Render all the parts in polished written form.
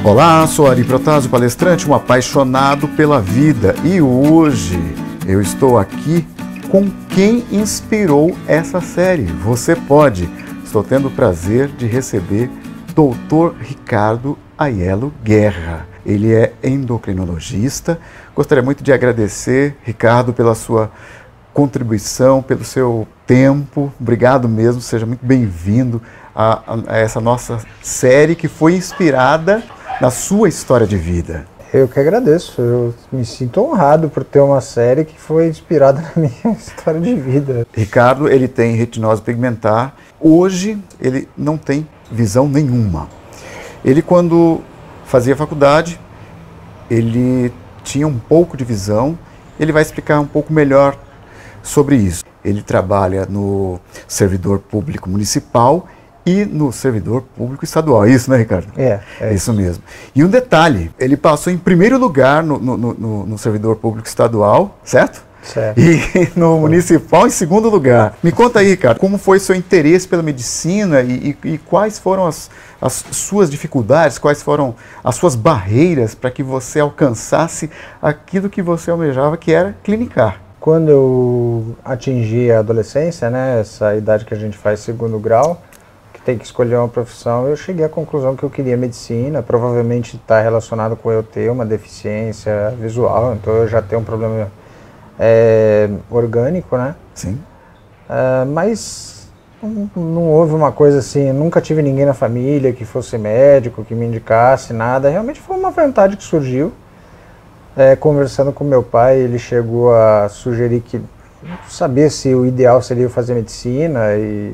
Olá, sou Ari Protásio, palestrante, um apaixonado pela vida, e hoje eu estou aqui com quem inspirou essa série. Você pode. Estou tendo o prazer de receber Dr. Ricardo Aiello Guerra. Ele é endocrinologista. Gostaria muito de agradecer, Ricardo, pela sua contribuição, pelo seu tempo. Obrigado mesmo, seja muito bem-vindo a essa nossa série que foi inspirada na sua história de vida. Eu que agradeço, eu me sinto honrado por ter uma série que foi inspirada na minha história de vida. Ricardo, ele tem retinose pigmentar. Hoje ele não tem visão nenhuma. Ele, quando fazia faculdade, ele tinha um pouco de visão. Ele vai explicar um pouco melhor sobre isso. Ele trabalha no servidor público municipal e no servidor público estadual. É isso, né, Ricardo? É isso mesmo. E um detalhe, ele passou em primeiro lugar no servidor público estadual, certo? Certo. E no municipal em segundo lugar. Me conta aí, Ricardo, como foi seu interesse pela medicina e quais foram as suas dificuldades, quais foram as suas barreiras para que você alcançasse aquilo que você almejava, que era clinicar? Quando eu atingi a adolescência, né, essa idade que a gente faz segundo grau, tem que escolher uma profissão, eu cheguei à conclusão que eu queria medicina. Provavelmente está relacionado com eu ter uma deficiência visual, então eu já tenho um problema orgânico, né? Sim. Mas não houve uma coisa assim, nunca tive ninguém na família que fosse médico, que me indicasse nada. Realmente foi uma vontade que surgiu. Conversando com meu pai, ele chegou a sugerir que não sabia se o ideal seria eu fazer medicina, e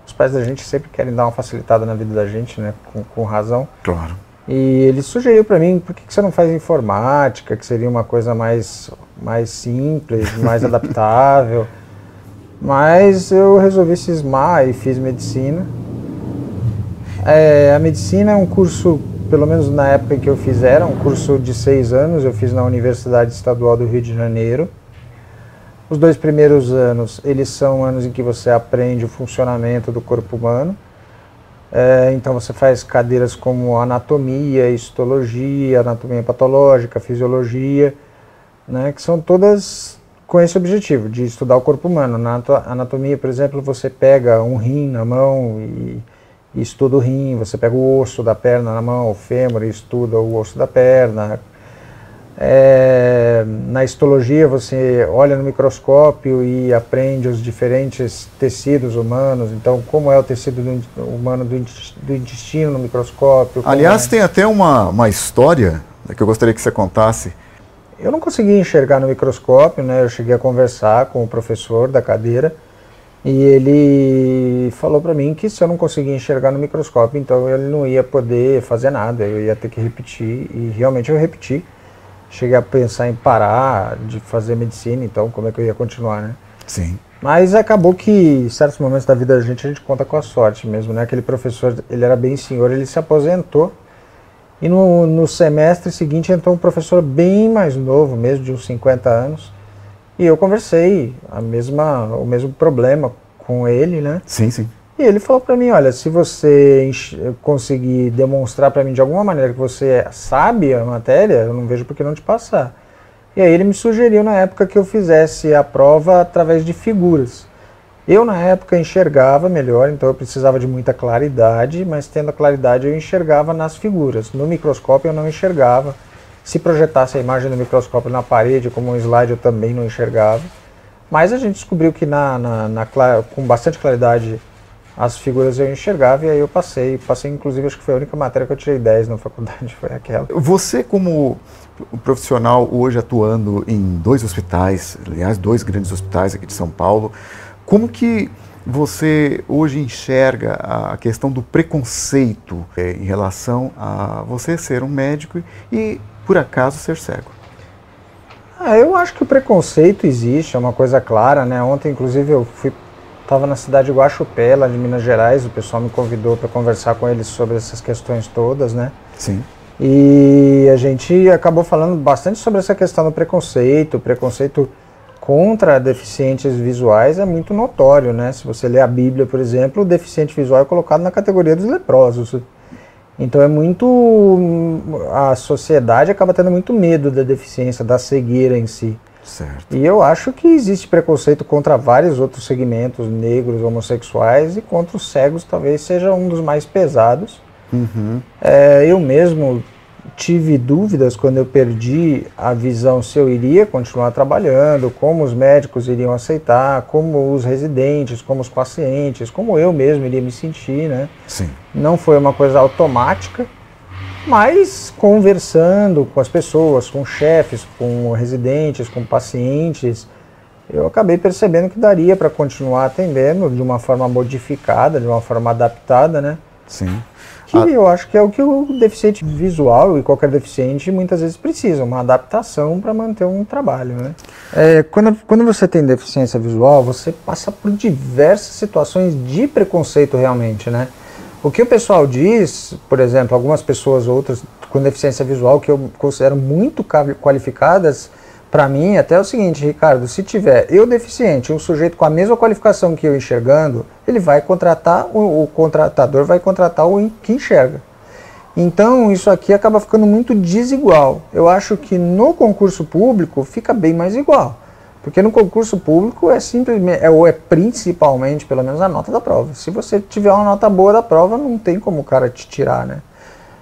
os pais da gente sempre querem dar uma facilitada na vida da gente, né, com razão. Claro. E ele sugeriu para mim, por que você não faz informática, que seria uma coisa mais simples, mais adaptável. Mas eu resolvi cismar e fiz medicina. A medicina é um curso, pelo menos na época em que eu fiz, era um curso de 6 anos, eu fiz na Universidade Estadual do Rio de Janeiro. Os 2 primeiros anos, eles são anos em que você aprende o funcionamento do corpo humano. Então você faz cadeiras como anatomia, histologia, anatomia patológica, fisiologia, né, que são todas com esse objetivo, de estudar o corpo humano. Na anatomia, por exemplo, você pega um rim na mão e estuda o rim, você pega o osso da perna na mão, o fêmur, e estuda o osso da perna. Na histologia você olha no microscópio e aprende os diferentes tecidos humanos, então como é o tecido humano do intestino no microscópio. Aliás, tem até uma história que eu gostaria que você contasse. Eu não consegui enxergar no microscópio, né? Eu cheguei a conversar com o professor da cadeira e ele falou para mim que se eu não conseguia enxergar no microscópio, então ele não ia poder fazer nada, eu ia ter que repetir, e realmente eu repeti. Cheguei a pensar em parar de fazer medicina, então como é que eu ia continuar, né? Sim. Mas acabou que em certos momentos da vida da gente, a gente conta com a sorte mesmo, né? Aquele professor, ele era bem senhor, ele se aposentou, e no semestre seguinte entrou um professor bem mais novo, mesmo de uns 50 anos, e eu conversei o mesmo problema com ele, né? Sim, sim. E ele falou para mim, olha, se você conseguir demonstrar para mim de alguma maneira que você sabe a matéria, eu não vejo por que não te passar. E aí ele me sugeriu na época que eu fizesse a prova através de figuras. Eu na época enxergava melhor, então eu precisava de muita claridade, mas tendo a claridade eu enxergava nas figuras. No microscópio eu não enxergava. Se projetasse a imagem do microscópio na parede como um slide eu também não enxergava. Mas a gente descobriu que com bastante claridade as figuras eu enxergava, e aí eu passei inclusive, acho que foi a única matéria que eu tirei 10 na faculdade, foi aquela. Você, como profissional hoje atuando em 2 hospitais, aliás 2 grandes hospitais aqui de São Paulo, como que você hoje enxerga a questão do preconceito em relação a você ser um médico e por acaso ser cego? Eu acho que o preconceito existe, é uma coisa clara, né? Ontem inclusive eu estava na cidade de Guaxupé, lá de Minas Gerais, o pessoal me convidou para conversar com eles sobre essas questões todas, né? Sim. E a gente acabou falando bastante sobre essa questão do preconceito. O preconceito contra deficientes visuais é muito notório, né? Se você ler a Bíblia, por exemplo, o deficiente visual é colocado na categoria dos leprosos. Então é muito... a sociedade acaba tendo muito medo da deficiência, da cegueira em si. Certo. E eu acho que existe preconceito contra vários outros segmentos, negros, homossexuais, e contra os cegos talvez seja um dos mais pesados. Uhum. Eu mesmo tive dúvidas quando eu perdi a visão se eu iria continuar trabalhando, como os médicos iriam aceitar, como os residentes, como os pacientes, como eu mesmo iria me sentir, né? Sim. Não foi uma coisa automática, mas conversando com as pessoas, com chefes, com residentes, com pacientes, eu acabei percebendo que daria para continuar atendendo de uma forma modificada, de uma forma adaptada, né? Sim. Que eu acho que é o que o deficiente visual e qualquer deficiente muitas vezes precisa, uma adaptação para manter um trabalho, né? Quando você tem deficiência visual, você passa por diversas situações de preconceito realmente, né? O que o pessoal diz, por exemplo, algumas pessoas, outras com deficiência visual que eu considero muito qualificadas, para mim até é o seguinte, Ricardo, se tiver eu deficiente, um sujeito com a mesma qualificação que eu enxergando, ele vai contratar, o contratador vai contratar o que enxerga. Então isso aqui acaba ficando muito desigual. Eu acho que no concurso público fica bem mais igual. Porque no concurso público é simplesmente, ou é principalmente, pelo menos, a nota da prova. Se você tiver uma nota boa da prova, não tem como o cara te tirar, né?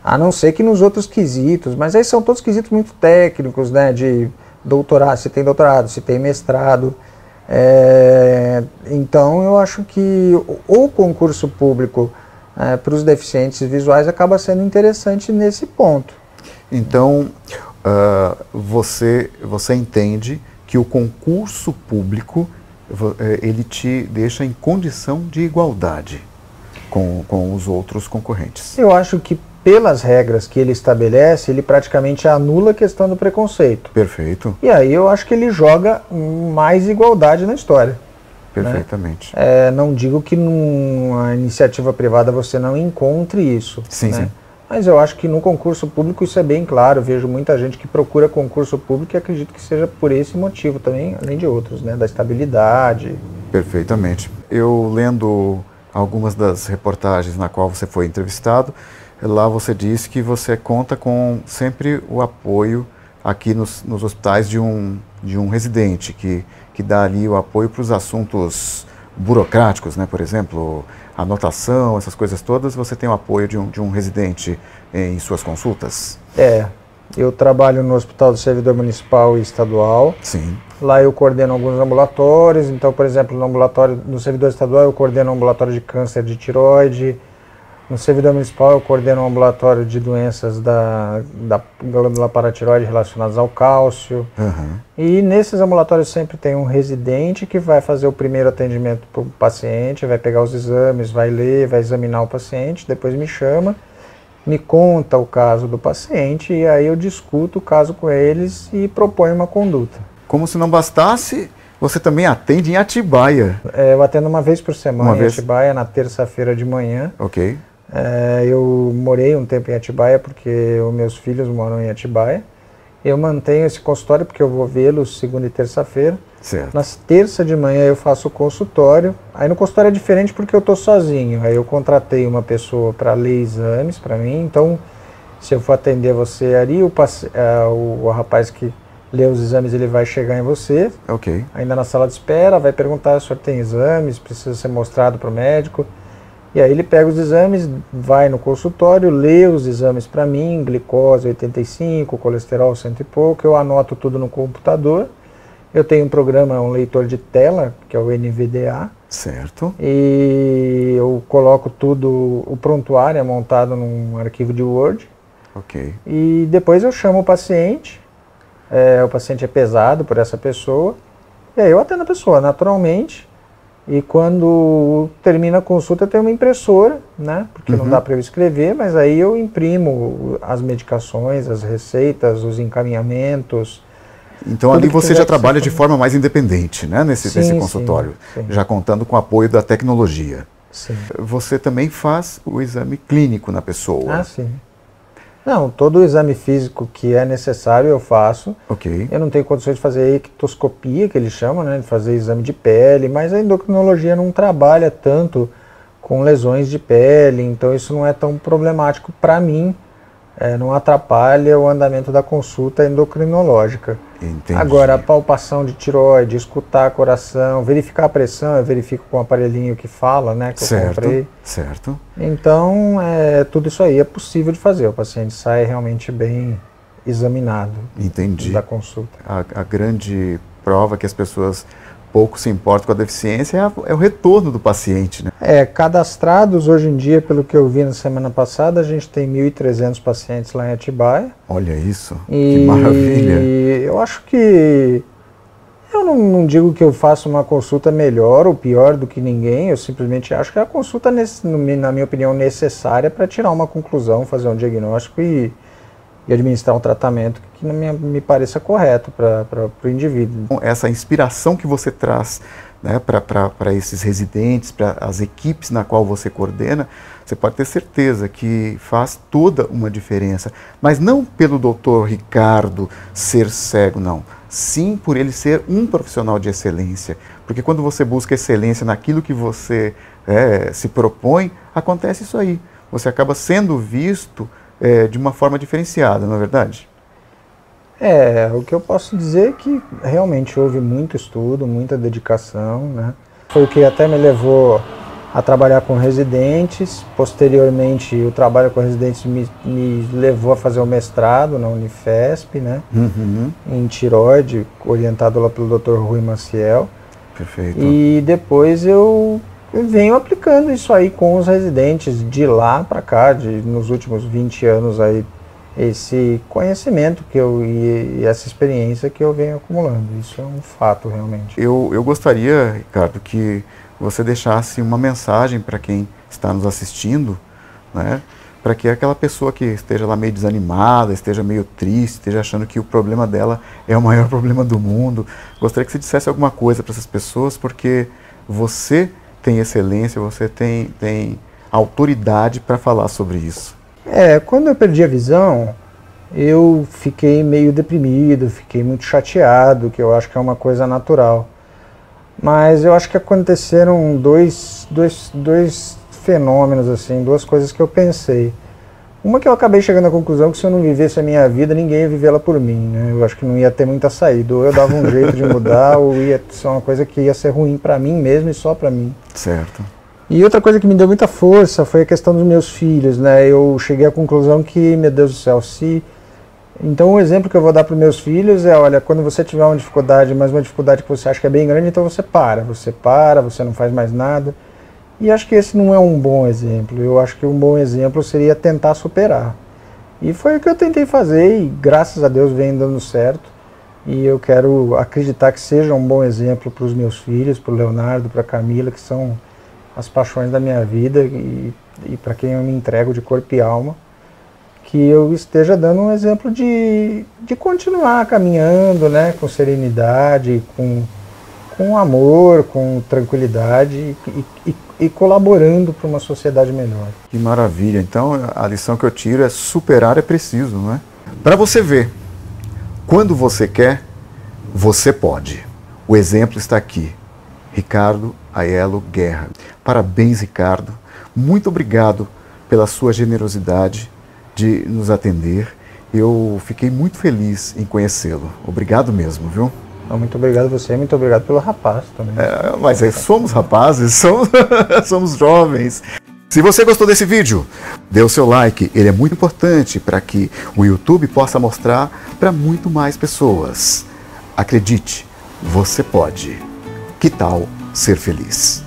A não ser que nos outros quesitos, mas aí são todos quesitos muito técnicos, né? De doutorado, se tem doutorado, se tem mestrado. Então eu acho que o concurso público para os deficientes visuais acaba sendo interessante nesse ponto. Então, você entende que o concurso público ele te deixa em condição de igualdade com os outros concorrentes. Eu acho que pelas regras que ele estabelece, ele praticamente anula a questão do preconceito. Perfeito. E aí eu acho que ele joga mais igualdade na história. Perfeitamente. Né? Não digo que numa iniciativa privada você não encontre isso. Sim, né? sim. Mas eu acho que no concurso público isso é bem claro. Eu vejo muita gente que procura concurso público e acredito que seja por esse motivo também, além de outros, né? Da estabilidade. Perfeitamente. Eu lendo algumas das reportagens na qual você foi entrevistado, lá você disse que você conta com sempre o apoio aqui nos hospitais de um residente, que dá ali o apoio para os assuntos burocráticos, né? Por exemplo, anotação, essas coisas todas, você tem o apoio de um residente em suas consultas? Eu trabalho no Hospital do Servidor Municipal e Estadual. Sim. Lá eu coordeno alguns ambulatórios, então, por exemplo, no servidor estadual eu coordeno um ambulatório de câncer de tireoide. No servidor municipal eu coordeno um ambulatório de doenças da glândula paratireoide relacionadas ao cálcio. Uhum. E nesses ambulatórios sempre tem um residente que vai fazer o primeiro atendimento para o paciente, vai pegar os exames, vai ler, vai examinar o paciente, depois me chama, me conta o caso do paciente e aí eu discuto o caso com eles e proponho uma conduta. Como se não bastasse, você também atende em Atibaia. Eu atendo uma vez por semana em vez? Atibaia, na terça-feira de manhã. Ok. Eu morei um tempo em Atibaia porque os meus filhos moram em Atibaia. Eu mantenho esse consultório porque eu vou vê-los segunda e terça-feira. Certo. Nas terça de manhã eu faço o consultório. Aí no consultório é diferente porque eu estou sozinho. Aí eu contratei uma pessoa para ler exames para mim. Então, se eu for atender você ali, o rapaz que lê os exames, ele vai chegar em você. Ok. Ainda na sala de espera, vai perguntar se o senhor tem exames, precisa ser mostrado para o médico. E aí ele pega os exames, vai no consultório, lê os exames para mim, glicose 85, colesterol 100 e pouco, eu anoto tudo no computador. Eu tenho um programa, um leitor de tela, que é o NVDA. Certo. E eu coloco tudo, o prontuário é montado num arquivo de Word. Ok. E depois eu chamo o paciente é pesado por essa pessoa, e aí eu atendo a pessoa naturalmente. E quando termina a consulta eu tenho uma impressora, né? Porque não dá para eu escrever, mas aí eu imprimo as medicações, as receitas, os encaminhamentos. Então ali você já trabalha de forma mais independente, né? Nesse consultório, sim. Já contando com o apoio da tecnologia. Sim. Você também faz o exame clínico na pessoa. Ah, sim. Não, todo o exame físico que é necessário eu faço. Ok. Eu não tenho condições de fazer ectoscopia, que eles chamam, né, de fazer exame de pele, mas a endocrinologia não trabalha tanto com lesões de pele, então isso não é tão problemático para mim, não atrapalha o andamento da consulta endocrinológica. Entendi. Agora, a palpação de tireoide, escutar coração, verificar a pressão, eu verifico com o aparelhinho que fala, né, que eu comprei. Certo. Então, tudo isso aí é possível de fazer, o paciente sai realmente bem examinado. Entendi. Da consulta. A grande prova que as pessoas pouco se importam com a deficiência é o retorno do paciente, né? Cadastrados hoje em dia, pelo que eu vi na semana passada, a gente tem 1.300 pacientes lá em Atibaia. Olha isso, que maravilha. Eu acho que... Eu não digo que eu faço uma consulta melhor ou pior do que ninguém, eu simplesmente acho que é a consulta, na minha opinião, necessária para tirar uma conclusão, fazer um diagnóstico e administrar um tratamento que me pareça correto para o indivíduo. Essa inspiração que você traz, né, para esses residentes, para as equipes na qual você coordena, você pode ter certeza que faz toda uma diferença. Mas não pelo Dr. Ricardo ser cego, não. Sim por ele ser um profissional de excelência. Porque quando você busca excelência naquilo que você se propõe, acontece isso aí. Você acaba sendo visto de uma forma diferenciada, não é verdade? O que eu posso dizer é que realmente houve muito estudo, muita dedicação, né? Foi o que até me levou a trabalhar com residentes. Posteriormente, o trabalho com residentes me levou a fazer o mestrado na Unifesp, né? Em tireoide, orientado lá pelo Dr. Rui Maciel. Perfeito. E depois eu venho aplicando isso aí com os residentes de lá para cá, nos últimos 20 anos aí, esse conhecimento e essa experiência que eu venho acumulando. Isso é um fato realmente. Eu gostaria, Ricardo, que você deixasse uma mensagem para quem está nos assistindo, né? Para que aquela pessoa que esteja lá meio desanimada, esteja meio triste, esteja achando que o problema dela é o maior problema do mundo. Gostaria que você dissesse alguma coisa para essas pessoas, porque você tem excelência, você tem autoridade para falar sobre isso. Quando eu perdi a visão, eu fiquei meio deprimido, fiquei muito chateado, que eu acho que é uma coisa natural. Mas eu acho que aconteceram dois fenômenos, assim, duas coisas que eu pensei. Uma que eu acabei chegando à conclusão que se eu não vivesse a minha vida, ninguém ia vivê-la por mim, né? Eu acho que não ia ter muita saída. Ou eu dava um jeito de mudar, ou ia ser uma coisa que ia ser ruim para mim mesmo e só para mim. Certo. E outra coisa que me deu muita força foi a questão dos meus filhos, né? Eu cheguei à conclusão que, meu Deus do céu, Então o exemplo que eu vou dar para os meus filhos é, olha, quando você tiver uma dificuldade, mas uma dificuldade que você acha que é bem grande, então você não faz mais nada. E acho que esse não é um bom exemplo. Eu acho que um bom exemplo seria tentar superar. E foi o que eu tentei fazer e graças a Deus vem dando certo. E eu quero acreditar que seja um bom exemplo para os meus filhos, para o Leonardo, para a Camila, que são as paixões da minha vida e para quem eu me entrego de corpo e alma. Que eu esteja dando um exemplo de continuar caminhando, né, com serenidade, com amor, com tranquilidade e colaborando para uma sociedade melhor. Que maravilha. Então a lição que eu tiro é superar é preciso, não é? Para você ver, quando você quer, você pode. O exemplo está aqui. Ricardo Aiello Guerra. Parabéns, Ricardo. Muito obrigado pela sua generosidade de nos atender. Eu fiquei muito feliz em conhecê-lo. Obrigado mesmo, viu? Muito obrigado a você, muito obrigado pelo rapaz também. Mas somos rapazes, somos jovens. Se você gostou desse vídeo, dê o seu like. Ele é muito importante para que o YouTube possa mostrar para muito mais pessoas. Acredite, você pode. Que tal ser feliz?